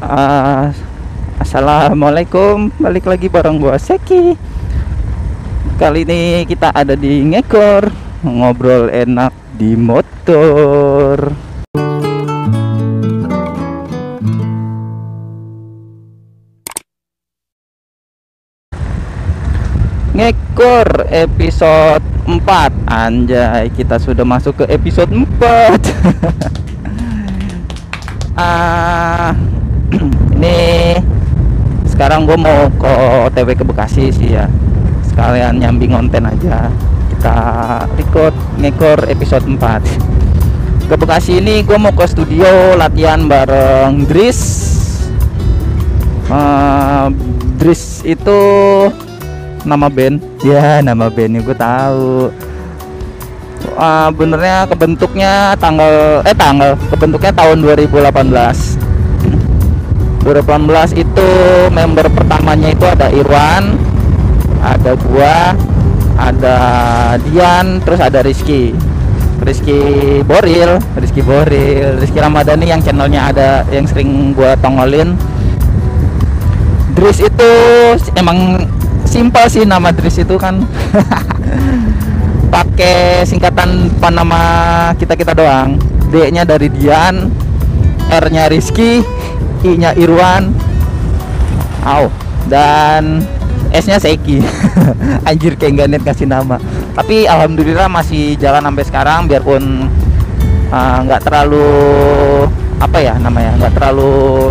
Ah, Assalamualaikum, balik lagi bareng gua Seki. Kali ini kita ada di Ngekor, ngobrol enak di motor. Ngekor episode 4. Anjay, kita sudah masuk ke episode 4. Ini sekarang gue mau ke OTW ke Bekasi sih ya, sekalian nyambi konten aja. Kita record Ngekor episode 4. Ke Bekasi ini gue mau ke studio latihan bareng Dris. Dris itu nama band ya, nama bandnya gue tahu. Benernya kebentuknya kebentuknya tahun 2018 itu. Member pertamanya itu ada Irwan, ada gua, ada Dian, terus ada Rizky Boril, Rizky Ramadhani yang channelnya ada, yang sering gua tongolin. Dris itu emang simpel sih, nama Dris itu kan pakai singkatan nama kita doang. D-nya dari Dian, R-nya Rizky, I-nya Irwan, dan S-nya Seki. Anjir, kayak nggak net kasih nama. Tapi alhamdulillah masih jalan sampai sekarang, biarpun nggak terlalu nggak terlalu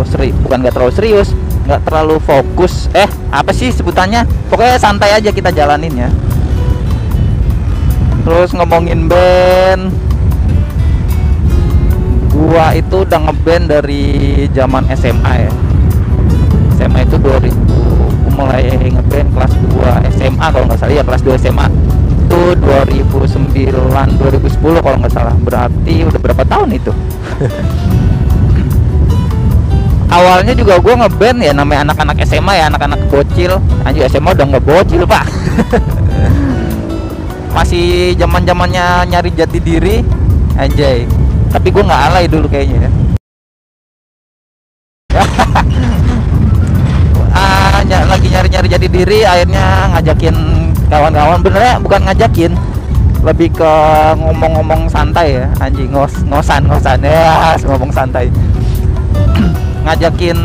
serius, nggak terlalu fokus. Apa sih sebutannya? Pokoknya santai aja kita jalanin ya. Terus ngomongin band, gua itu udah ngeband dari zaman SMA ya. SMA itu 2000, gua mulai ngeband kelas 2 SMA kalau nggak salah ya, kelas 2 SMA itu 2009 2010 kalau nggak salah. Berarti udah berapa tahun itu? Awalnya juga gua ngeband ya, namanya anak-anak SMA ya, anak-anak bocil. Anjir, SMA udah nggak bocil pak. Masih zaman-zamannya nyari jati diri, anjay. Tapi gue nggak alay dulu kayaknya ya. Lagi nyari-nyari jati diri, akhirnya ngajakin kawan-kawan. Benernya bukan ngajakin, lebih ke ngomong-ngomong santai ya, anjing, ngosan ya, ngomong santai. Ngajakin,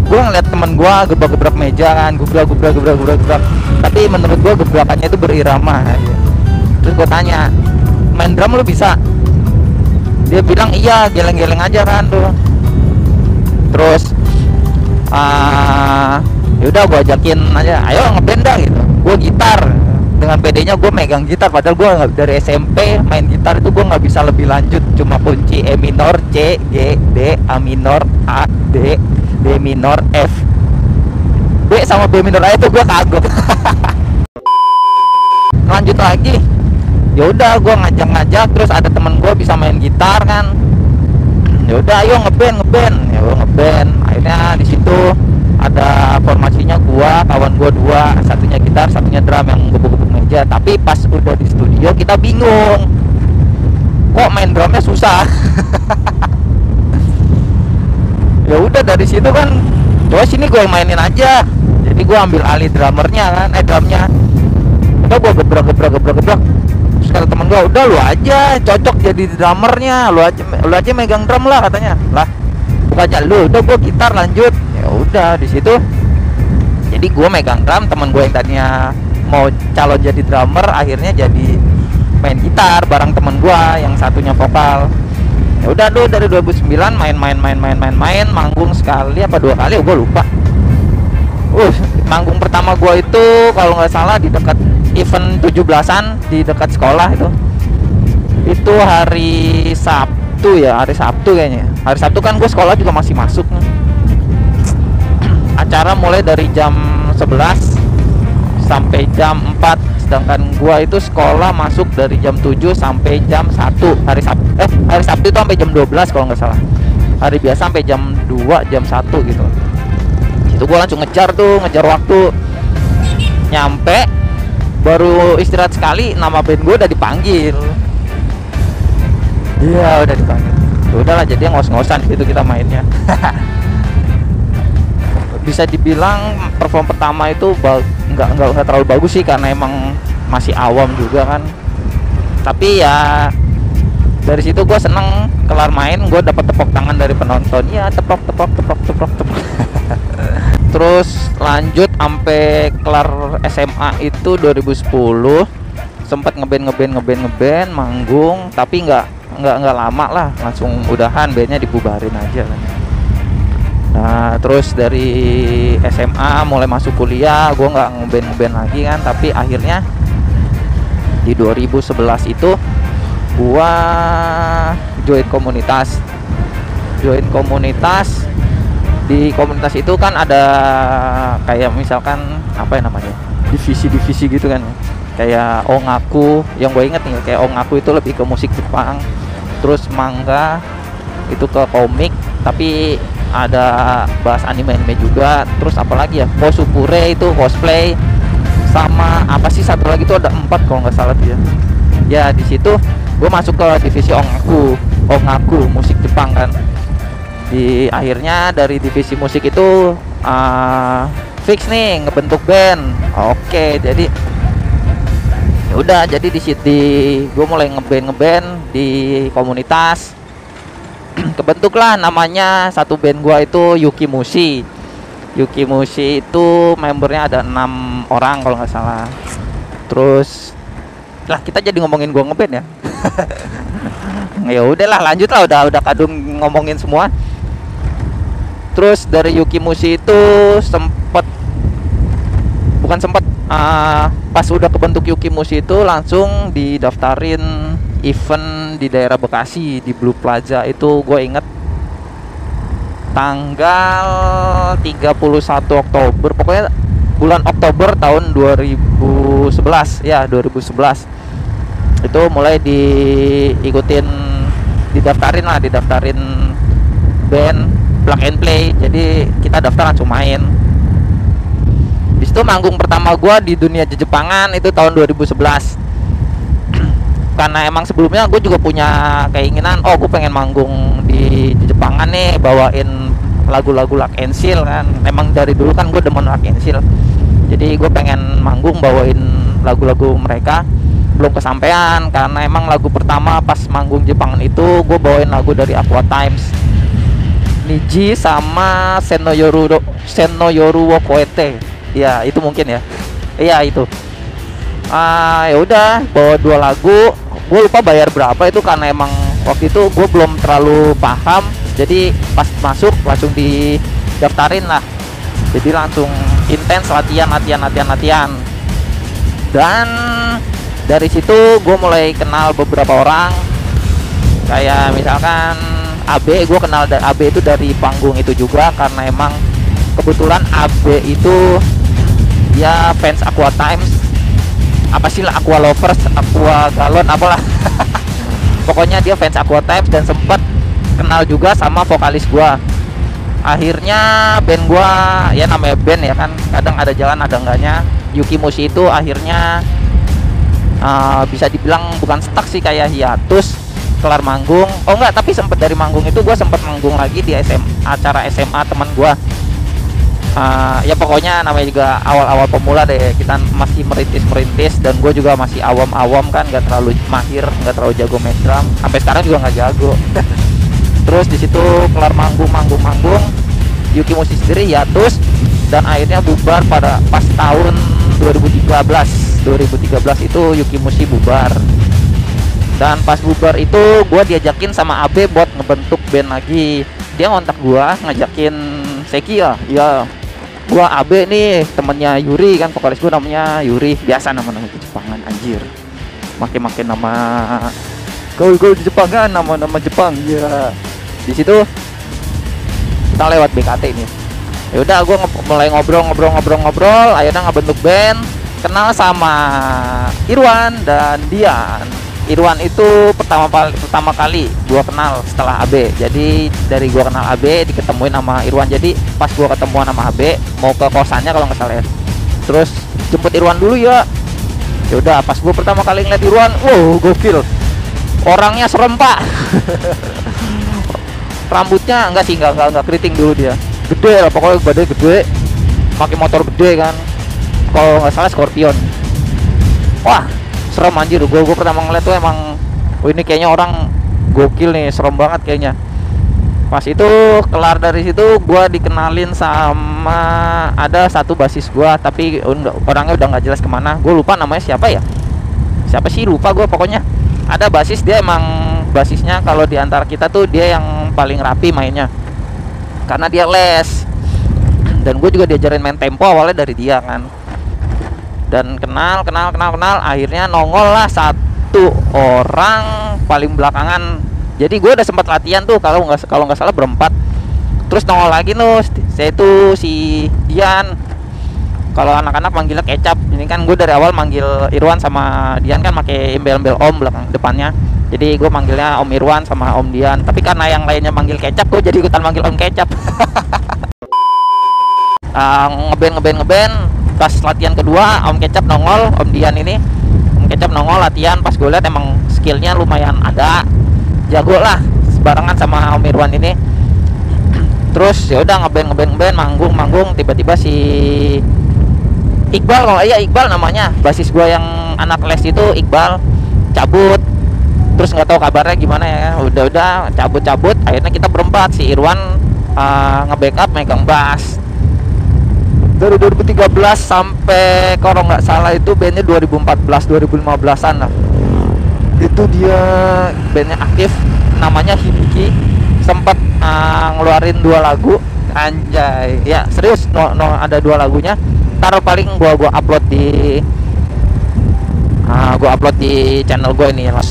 gue ngeliat temen gue gebrak-gebrak meja kan, gebrak. Tapi menurut gue gebrakannya itu berirama ya. Terus gue tanya, main drum lu bisa? Dia bilang iya, geleng-geleng aja kan tuh. Terus yaudah gue ajakin aja, ayo ngeband dah gitu. Gue gitar, dengan PD-nya gue megang gitar. Padahal gue dari SMP main gitar itu gue nggak bisa lebih lanjut, cuma kunci E minor, C, G, D, A minor, A, D, D minor, F. B sama B minor aja tuh gue kagok. Lanjut lagi, ya udah gue ngajak, terus ada temen gue bisa main gitar kan. Ya udah ayo ngeband. Ya gue ngeband. Akhirnya di situ ada formasinya gua, kawan gua dua, satunya gitar, satunya drum yang gebuk-gebuk meja. Tapi pas udah di studio kita bingung, kok main drumnya susah. Ya udah dari situ kan, coba sini gue mainin aja. Jadi gue ambil alih drummernya kan, drumnya. Udah gue gebrak. Terus kata temen gue, udah lu aja cocok jadi drummernya, lu aja megang drum lah katanya. Lah, bukannya lu, udah gue gitar lanjut. Ya udah di situ. Jadi gue megang drum, temen gue yang tadinya mau calon jadi drummer akhirnya jadi main gitar bareng temen gue yang satunya vokal. Ya udah tuh dari 2009 main, manggung sekali apa 2 kali gue lupa. Manggung pertama gue itu kalau nggak salah di dekat event 17-an di dekat sekolah itu. Itu hari Sabtu kayaknya. Hari Sabtu kan gue sekolah juga masih masuk nih. Acara mulai dari jam 11 sampai jam 4, sedangkan gua itu sekolah masuk dari jam 7 sampai jam 1 hari Sabtu. Hari Sabtu itu sampai jam 12 kalau nggak salah. Hari biasa sampai jam 2, jam 1 gitu. Itu gua langsung ngejar waktu. Nyampe baru istirahat sekali, nama band gua udah dipanggil. Iya, udah dipanggil. Udahlah, jadi ngos-ngosan gitu kita mainnya. bisa dibilang perform pertama itu nggak terlalu bagus sih, karena emang masih awam juga kan. Tapi ya dari situ gue seneng, kelar main gue dapat tepuk tangan dari penonton, ya tepok. Terus lanjut sampai kelar SMA itu 2010, sempat ngeband manggung, tapi nggak lama lah, langsung udahan, bandnya dibubarin aja kan. Nah terus dari SMA mulai masuk kuliah, gue nggak ngeband lagi kan, tapi akhirnya di 2011 itu gue join komunitas. Di komunitas itu kan ada kayak misalkan apa ya namanya, divisi gitu kan, kayak Ongaku. Yang gue inget nih, kayak Ongaku itu lebih ke musik Jepang, terus Mangga itu ke komik, tapi ada bahas anime juga. Terus apalagi ya, Kosupure itu cosplay, sama apa sih satu lagi tuh, ada 4 kalau nggak salah dia. Ya di situ gue masuk ke divisi Ongaku musik Jepang kan. Di akhirnya dari divisi musik itu fix nih ngebentuk band. Oke, jadi ya udah, jadi di situ gue mulai ngeband di komunitas. Kebentuklah namanya satu band gue itu Yuki Mushi itu membernya ada 6 orang kalau nggak salah. Terus lah kita jadi ngomongin gue ngeband ya. Ya udahlah, lanjut lah, udah kadung ngomongin semua. Terus dari Yuki Mushi itu pas udah kebentuk Yuki Mushi itu langsung didaftarin event di daerah Bekasi di Blue Plaza. Itu gue inget tanggal 31 Oktober, pokoknya bulan Oktober tahun 2011 ya, 2011 itu mulai didaftarin band plug and play. Jadi kita daftar langsung main. Di situ manggung pertama gua di dunia Jepangan itu tahun 2011. Karena emang sebelumnya gue juga punya keinginan, gue pengen manggung di Jepangan nih, bawain lagu-lagu Luck and Seal kan. Emang dari dulu kan gue demen Luck and Seal, jadi gue pengen manggung bawain lagu-lagu mereka. Belum kesampaian, karena emang lagu pertama pas manggung Jepangan itu gue bawain lagu dari Aqua Times, Niji sama Senoyoru wo Koete. Ya itu mungkin ya. Iya itu. Ya udah, bawa 2 lagu. Gue lupa bayar berapa itu, karena emang waktu itu gue belum terlalu paham. Jadi pas masuk langsung didaftarin lah. Jadi langsung intens latihan. Dan dari situ gue mulai kenal beberapa orang. Kayak misalkan AB, gue kenal AB itu dari panggung itu juga, karena emang kebetulan AB itu dia fans Aqua Times, apa sih lah, Aqua Lovers, Aqua Galon, apalah. Pokoknya dia fans Aqua Times, dan sempat kenal juga sama vokalis gue. Akhirnya band gue, ya namanya band ya kan, kadang ada jalan ada enggaknya. Yuki Mushi itu akhirnya bisa dibilang bukan stuck sih, kayak hiatus kelar manggung. Oh enggak, tapi sempat dari manggung itu gue sempat manggung lagi di acara SMA teman gue. Ya pokoknya namanya juga awal-awal pemula deh, kita masih merintis, dan gue juga masih awam kan, nggak terlalu mahir, nggak terlalu jago main drum, sampai sekarang juga nggak jago. Terus di situ kelar manggung, Yuki Mushi sendiri hiatus, dan akhirnya bubar pas tahun 2013 itu Yuki Mushi bubar. Dan pas bubar itu gue diajakin sama AB buat ngebentuk band lagi. Dia ngontak gue, ngajakin Seki ya gue AB nih, temennya Yuri kan, vokalis gue namanya Yuri. Biasa nama-nama di Jepangan, anjir, makin nama gaul di Jepang kan, nama Jepang ya. Di situ kita lewat BKT nih. Ya udah, gue mulai ngobrol, akhirnya ngebentuk band. Kenal sama Irwan dan Dian. Irwan itu pertama kali gua kenal setelah AB. Jadi dari gua kenal AB diketemuin sama Irwan. Jadi pas gua ketemuan sama AB, mau ke kosannya kalau nggak salah ya. Terus jemput Irwan dulu ya. Ya udah, pas gua pertama kali ngeliat Irwan, wow, gokil. Orangnya serem, Pak. Rambutnya enggak keriting dulu dia. Gede lah, pokoknya badannya gede. pakai motor gede kan, kalau nggak salah Scorpion. Wah serem anjir, gue pertama ngeliat tuh emang, ini kayaknya orang gokil nih, serem banget kayaknya. Pas itu kelar dari situ gue dikenalin sama ada satu basis gue, tapi orangnya udah nggak jelas kemana, gue lupa namanya siapa ya, siapa sih lupa gue. Pokoknya ada basis, dia emang basisnya kalau di antara kita tuh dia yang paling rapi mainnya karena dia les, dan gue juga diajarin main tempo awalnya dari dia kan. Dan kenal, akhirnya nongol lah satu orang paling belakangan. Jadi gue udah sempat latihan tuh kalau nggak salah berempat. Terus nongol lagi nuh, saya itu si Dian. Kalau anak-anak manggilnya Kecap. Ini kan gue dari awal manggil Irwan sama Dian kan pakai embel-embel Om belakang depannya. Jadi gue manggilnya Om Irwan sama Om Dian. Tapi karena yang lainnya manggil Kecap, gue jadi ikutan manggil Om Kecap. Ngeband. Pas latihan kedua Om Kecap nongol, Om Dian ini Om Kecap nongol latihan. Pas gue liat emang skillnya lumayan ada, jago lah sebarengan sama Om Irwan ini. Terus ya udah ngeband manggung, tiba-tiba si Iqbal, kalau iya Iqbal namanya, basis gue yang anak les itu Iqbal cabut. Terus nggak tahu kabarnya gimana ya, udah cabut. Akhirnya kita berempat, si Irwan nge-backup megang bass. Dari 2013 sampai kalau nggak salah itu bandnya 2014-2015an lah. Itu dia bandnya aktif, namanya Hibiki. Sempat ngeluarin 2 lagu, anjay. Ya serius, ada 2 lagunya. Ntar paling gua upload di channel gue ini ya.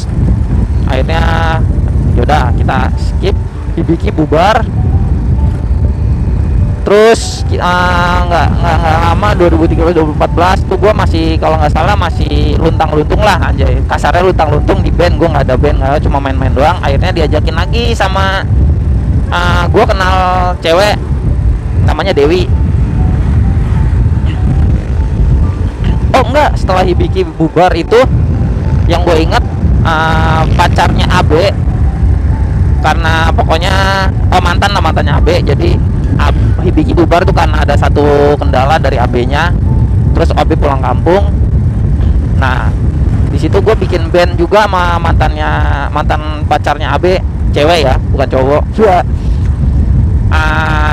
Akhirnya yaudah kita skip, Hibiki bubar. Terus nggak lama 2013-2014 tuh gue masih, kalau nggak salah masih luntang-luntung lah, anjay, kasarnya luntang-luntung di band. Gue nggak ada band, cuma main-main doang. Akhirnya diajakin lagi sama gue kenal cewek namanya Dewi. Oh enggak, setelah Hibiki bubar itu yang gue inget pacarnya AB, karena pokoknya mantannya AB. Jadi Hibiki bubar tuh karena ada satu kendala dari AB-nya. Terus AB pulang kampung. Nah di situ gue bikin band juga sama mantan pacarnya AB, cewek ya, bukan cowok.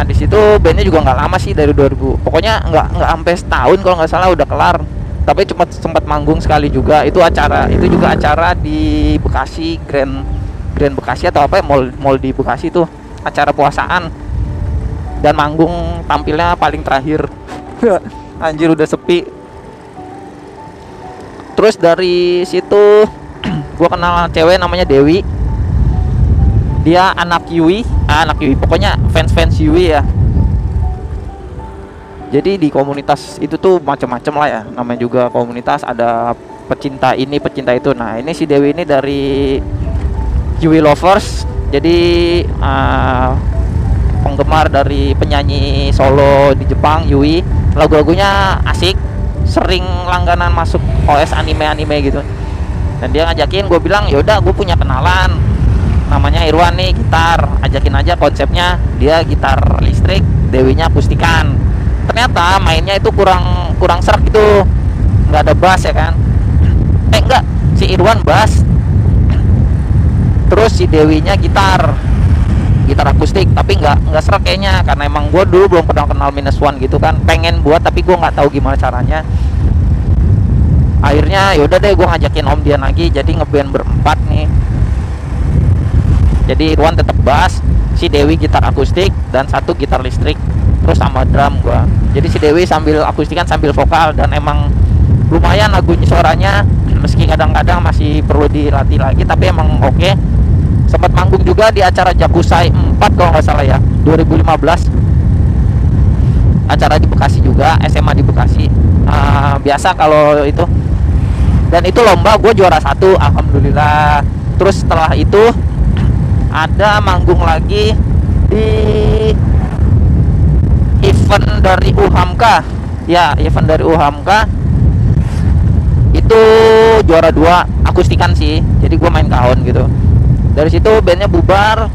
Di situ bandnya juga nggak lama sih, dari 2000, pokoknya nggak sampai setahun kalau nggak salah udah kelar. Tapi cuma sempat manggung sekali juga. Itu juga acara di Bekasi, Grand Bekasi atau apa ya, mall di Bekasi tuh, acara puasaan. Dan manggung tampilnya paling terakhir. Anjir udah sepi. Terus dari situ gue kenal cewek namanya Dewi. Dia anak Yui, pokoknya fans Yui ya. Jadi di komunitas itu tuh macam-macam lah ya, namanya juga komunitas, ada pecinta ini pecinta itu. Nah ini si Dewi ini dari Yui Lovers. Jadi penggemar dari penyanyi solo di Jepang Yui. Lagu-lagunya asik, sering langganan masuk OS anime gitu. Dan dia ngajakin, gue bilang yaudah gue punya kenalan namanya Irwan nih, gitar, ajakin aja konsepnya. Dia gitar listrik, Dewinya akustikan. Ternyata mainnya itu kurang serak gitu, nggak ada bass ya kan. Enggak, si Irwan bass, terus si Dewinya gitar akustik, tapi nggak serak kayaknya, karena emang gue dulu belum pernah kenal Minus One gitu kan. Pengen buat tapi gue nggak tahu gimana caranya. Akhirnya yaudah deh, gue ngajakin Om Dian lagi, jadi ngeband berempat nih. Jadi Irwan tetap bass, si Dewi gitar akustik, dan satu gitar listrik, terus sama drum gua. Jadi si Dewi sambil akustikan sambil vokal, dan emang lumayan lagunya, suaranya meski kadang-kadang masih perlu dilatih lagi, tapi emang oke. Sempat manggung juga di acara Jakusai 4 kalau nggak salah ya, 2015. Acara di Bekasi juga, SMA di Bekasi. Biasa kalau itu. Dan itu lomba, gue juara 1, alhamdulillah. Terus setelah itu ada manggung lagi di event dari UHAMKA ya, event dari UHAMKA itu juara 2 akustikan sih. Jadi gue main kahon gitu. Dari situ bandnya bubar.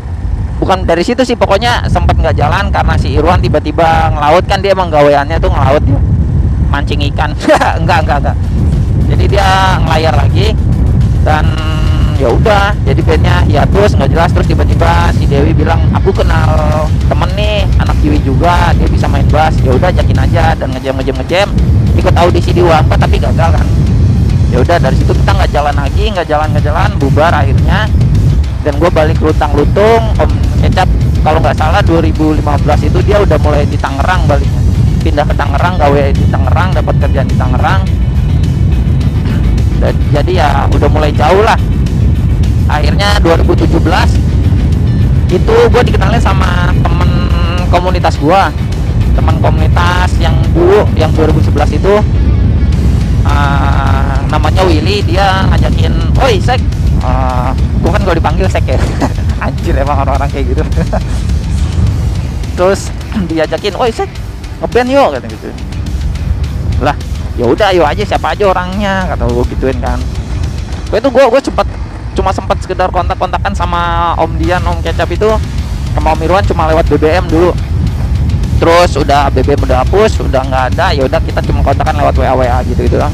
bukan dari situ sih, pokoknya sempat nggak jalan karena si Irwan tiba-tiba ngelaut. Kan dia emang gaweannya tuh ngelaut ya, mancing ikan. enggak, jadi dia ngelayar lagi. Dan ya udah, jadi bandnya hiatus nggak jelas. Terus tiba-tiba si Dewi bilang, aku kenal temen nih, anak Dewi juga, dia bisa main bass. Ya udah, ajakin aja. Dan ngejam ikut audisi di U4 tapi gagal kan. Ya udah, dari situ kita nggak jalan lagi, nggak jalan, bubar akhirnya. Dan gue balik lutang-lutung. Om Kecap kalau nggak salah 2015 itu dia udah mulai di Tangerang baliknya, pindah ke Tangerang, gawe di Tangerang, dapat kerjaan di Tangerang. Dan jadi ya udah mulai jauh lah. Akhirnya 2017 itu gue dikenalin sama temen komunitas gue, teman komunitas yang dulu yang 2011 itu, namanya Willy. Dia ngajakin, oi Sek, gue kan kalau dipanggil Sek ya. Anjir, emang orang-orang kayak gitu. Terus diajakin, oi Sek, ngeband yuk, kata gitu. Lah, ya udah, ayo aja, siapa aja orangnya, kata gue gituin kan. Itu gue cuma sempat sekedar kontak-kontakan sama Om Dian, Om Kecap itu, sama Om Irwan cuma lewat BBM dulu. Terus udah BBM udah hapus, udah nggak ada. Ya udah, kita cuma kontakan lewat WA gitu kan.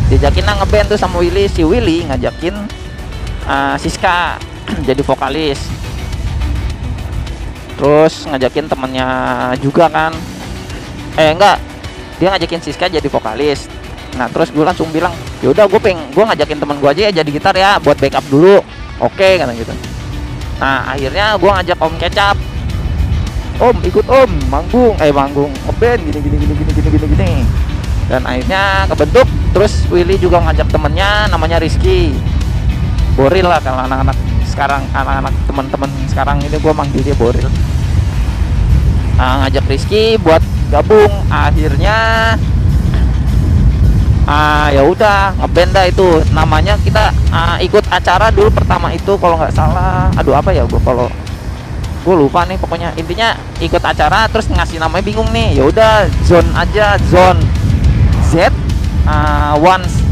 Diajakin ngeband tuh sama Willy. Si Willy ngajakin Siska jadi vokalis. Terus ngajakin temennya juga kan, enggak, dia ngajakin Siska jadi vokalis. Nah terus gue langsung bilang, yaudah gue ngajakin temen gue aja ya jadi gitar ya, buat backup dulu. Oke, kata gitu. Nah akhirnya gue ngajak Om Kecap, Om ikut Om manggung ngeband gini. Dan akhirnya kebentuk. Terus Willy juga ngajak temennya namanya Rizky Boril lah, kalau anak-anak sekarang, anak-anak teman-teman sekarang ini gue manggil dia Boril. Ngajak Rizky buat gabung. Akhirnya ya udah ngeband dah itu. Namanya kita ikut acara dulu pertama itu kalau nggak salah, aduh apa ya, gue lupa nih, pokoknya intinya ikut acara terus ngasih namanya bingung nih. Ya udah Zone aja, Zone Z Once,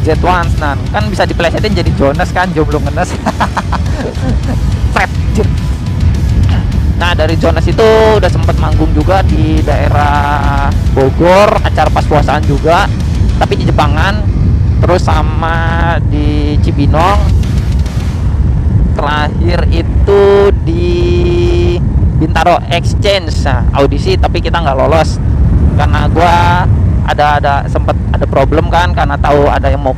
Z Once. Nah kan bisa dipelesetin jadi Jonas kan, jomblo ngenes. Fred. Nah dari Jonas itu udah sempet manggung juga di daerah Bogor, acara pas puasaan juga, tapi di Jepangan. Terus sama di Cibinong. Terakhir itu di Bintaro Exchange, nah, audisi tapi kita nggak lolos karena gua ada sempet ada problem kan, karena tahu ada yang mau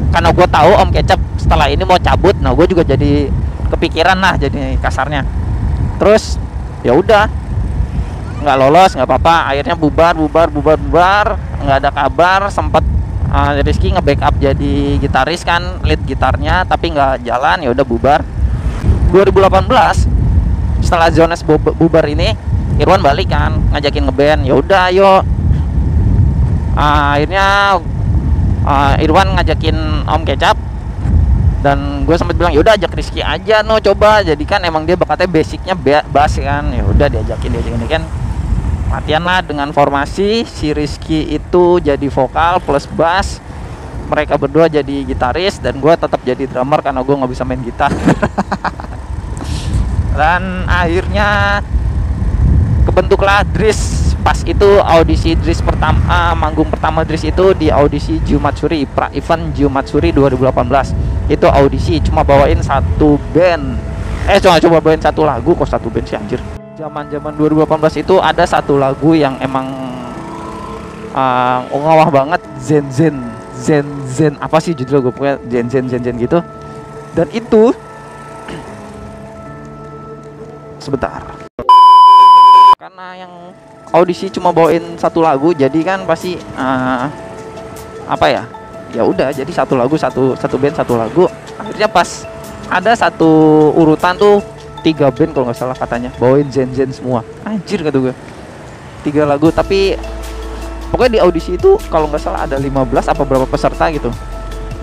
karena gue tahu Om Kecap setelah ini mau cabut. Nah gue juga jadi kepikiran lah, jadi kasarnya. Terus ya udah nggak lolos, nggak apa-apa. Akhirnya bubar, nggak ada kabar. Sempat Rizky nge-backup jadi gitaris kan, lead gitarnya, tapi nggak jalan. Ya udah bubar. 2018 setelah Jonas bubar ini, Irwan balik kan, ngajakin ngeband. Ya udah ayo. Akhirnya Irwan ngajakin Om Kecap, dan gue sempat bilang yaudah ajak Rizky aja coba. Jadi kan emang dia bakatnya basicnya bass kan. Ya udah diajakin kan, latihan lah dengan formasi. Si Rizky itu jadi vokal plus bass, mereka berdua jadi gitaris, dan gue tetap jadi drummer karena gue nggak bisa main gitar. Dan akhirnya kebentuklah Dris. Pas itu audisi Dris pertama, manggung pertama Dris itu di audisi Jumatsuri, pra event Jumatsuri 2018. Itu audisi cuma bawain satu band, coba bawain satu lagu, kok satu band sih anjir. Zaman 2018 itu ada satu lagu yang emang ngawah banget, Zen apa sih judul gue, pokoknya Zen gitu. Dan itu sebentar, karena yang audisi cuma bawain satu lagu, jadi kan pasti apa ya, ya udah jadi satu lagu, satu band satu lagu. Akhirnya pas ada satu urutan tuh 3 band kalau nggak salah katanya bawain Zen semua. Anjir kata gue, 3 lagu. Tapi pokoknya di audisi itu kalau nggak salah ada 15 apa berapa peserta gitu.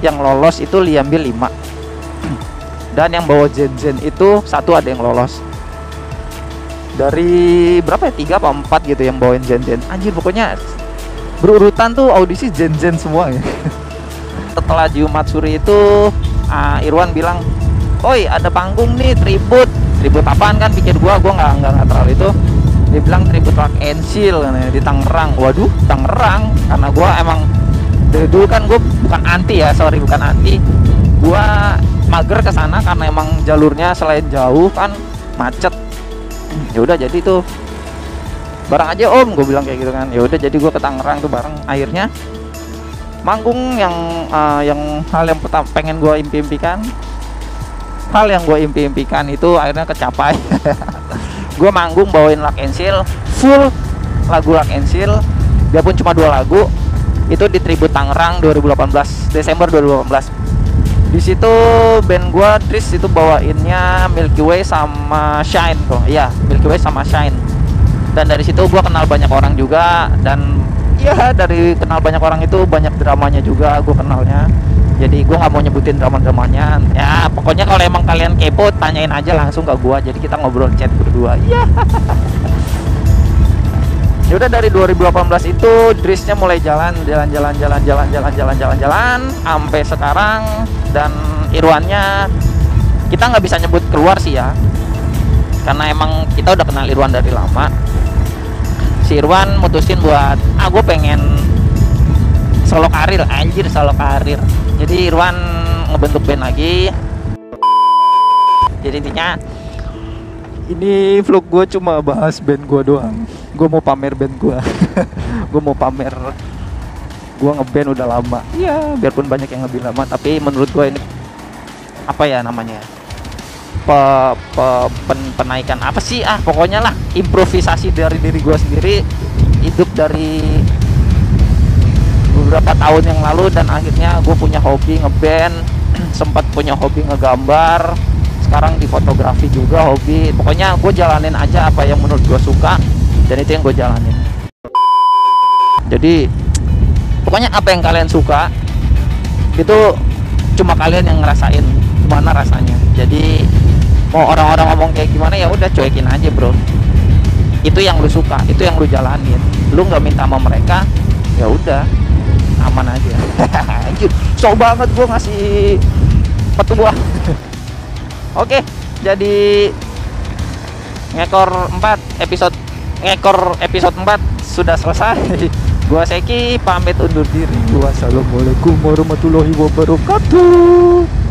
Yang lolos itu diambil 5. Dan yang bawa Zen itu satu ada yang lolos. Dari berapa ya, 3 apa 4 gitu yang bawain Zen. Anjir pokoknya berurutan tuh audisi Zen semua ya. Setelah Jumatsuri itu Irwan bilang, oi ada panggung nih tribute tribut apaan kan pikir gua nggak terlalu itu. Dia bilang tribut rock and seal di Tangerang. Waduh, Tangerang, karena gua emang dari dulu kan gue bukan anti ya, bukan anti. Gua mager ke sana karena emang jalurnya selain jauh kan macet. Ya udah jadi tuh bareng aja om, gue bilang kayak gitu kan. Ya udah jadi gue ke Tangerang tuh bareng. Akhirnya manggung yang hal yang pengen gue impikan itu akhirnya kecapai. Gue manggung bawain Lock and Seal, full lagu Lock and Seal. Dia pun cuma 2 lagu. Itu di Tribut Tangerang 2018, Desember 2018. Di situ band gua Tris itu bawainnya Milky Way sama Shine kok. Iya, Milky Way sama Shine. Dan dari situ gua kenal banyak orang juga, dan ya dari kenal banyak orang itu banyak dramanya juga gua kenalnya. Jadi gua nggak mau nyebutin drama-dramanya. Ya, pokoknya kalau emang kalian kepo tanyain aja langsung ke gua. Jadi kita ngobrol chat berdua. Iya. Ya udah dari 2018 itu Drisnya mulai jalan sampai sekarang. Dan Irwannya kita nggak bisa nyebut keluar sih ya, karena emang kita udah kenal Irwan dari lama. Si Irwan mutusin buat gue pengen solo karir, anjir solo karir. Jadi Irwan ngebentuk band lagi. Jadi intinya ini vlog gue cuma bahas band gue doang. Gue mau pamer band gue. Gue mau pamer gue ngeband udah lama. Iya, biarpun banyak yang lebih lama, tapi menurut gue ini apa ya namanya? Penaikan apa sih? Pokoknya lah improvisasi dari diri gue sendiri, hidup dari beberapa tahun yang lalu, dan akhirnya gue punya hobi ngeband, sempat punya hobi ngegambar, sekarang di fotografi juga hobi. Pokoknya gue jalanin aja apa yang menurut gue suka, dan itu yang gue jalanin. Jadi pokoknya apa yang kalian suka itu cuma kalian yang ngerasain gimana rasanya. Jadi mau orang-orang ngomong kayak gimana ya udah cuekin aja bro. Itu yang lu suka, itu yang lu jalanin. Lu nggak minta sama mereka, ya udah aman aja. Anjir, so banget gua ngasih petua. Oke, jadi ngekor 4 sudah selesai. Gua Seki pamit undur diri. Wassalamualaikum warahmatullahi wabarakatuh.